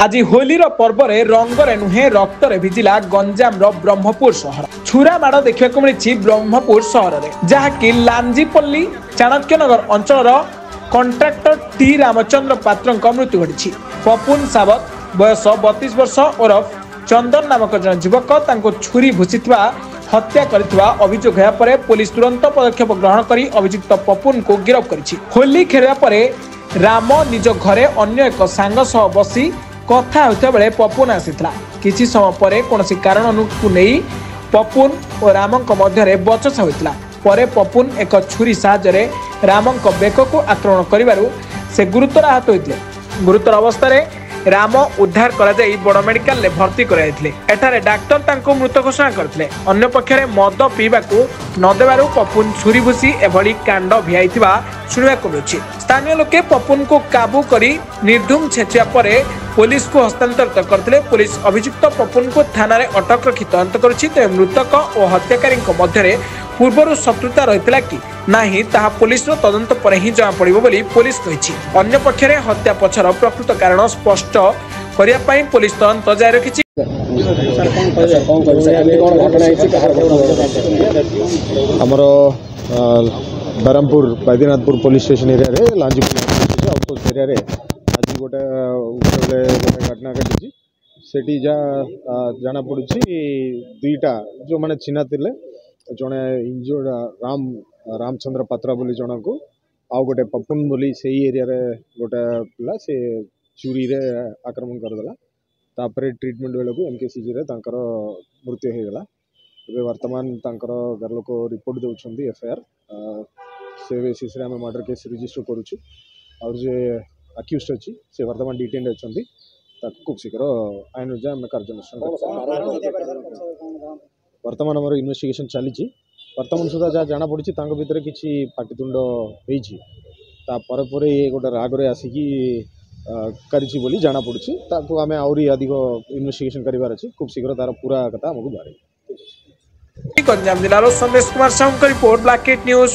आज होली पर्व में रंगरे नुहे रक्त भिजिला गंजाम ब्रह्मपुर सहर छुरा माड़ देखा मिली ब्रह्मपुर सहर में जहाँकि लांजीपल्ली चाणक्यनगर अंचल कंट्राक्टर टी रामचंद्र पात्र मृत्यु घटी। पपुन सावत बयस 32 वर्ष ओरफ चंदन नामक जन युवक छुरी भूसी हत्या करथिबा अभियोग होया परे पुलिस तुरंत पदक्षेप ग्रहण करी अभियुक्त पपुन को गिरफ्त करिछि। होली खेलिया परे राम निज घरे अन्य एक सांग सह बसी कथा होता बेले पपुन आसीथिला। किछि समय परे कोनोसी कारण को नहीं पपुन और रामक मध्य बचसा होइतिला। परे पपुन एक छुरी साहाय्य रामक बेक को आक्रमण करिबारु से गुरुतर आहत होइतिले। गुरुतर अवस्था राम उद्धार कराई बड़ मेडिकल ले भर्ती कराइथिले। एठारे डाक्टर तांको मृत घोषणा करथिले। अन्य पक्षरे मद पीबा को न देबारु पपुन छुरी भूसी एभली कांड भियाइथिबा सुनिबाकु मिलुछि। स्थानीय लोके पपुन को काबू करी निर्धूम छेचिया परे पुलिस को हस्तांतरित करथिले। पुलिस अभियुक्त पपुन को थाना रे अटक रखी तदंत करुछि। मृतक और हत्याकारी मध्य पूर्वर शत्रुता रहितला कि नाही ताहा पुलिस रो तदंत पर ही जमा पड़िबो बोली पुलिस कहिछि। अन्य पक्षरे हत्या पछर प्रकृत कारण स्पष्ट करिया पई पुलिस तदंत जारी रखिछि। हमरो Barampur Baidyanathpur police station area रे लांजीपुर आउटपोस्ट एरिया रे आज गोटे घटना घटी। सेठी जा जाना पड़ुछि दुईटा जो माने चिन्हा थिले जड़े इंजोर्ड रामचंद्र पात्रा बोली जन को आउ गोटे पपुन बोली से एरिया रे गोटे पिला से चूरी रे आक्रमण करदेला। तापर ट्रीटमेंट बेलू एमकेसीजी रे तांकर मृत्यु हो गला। वर्तमान तांकर घर लोक रिपोर्ट दौरान एफआईआर से बेसिस रे आम मर्डर केस रजिस्टर करुछु और जे अक्यूज्ड अच्छी से वर्तमान डिटेन अच्छी खूब शीघ्र आईन अनुसार आम कार्यानुष्ठान वर्तमान आम इन्वेस्टिगेशन चली। वर्तमान सुधा जहाँ जाना पड़ी भितर किसी पाटितुंड होपर ये गोटे रागरे आसिकी करिछि बोली जाना पड़ी। आम आहरी अधिक इन्वेस्टिगेशन करार अच्छी खूब शीघ्र तार पूरा कथा आमको बाहर। गंजाम जिलार संदेश Kumar Sahu report black news.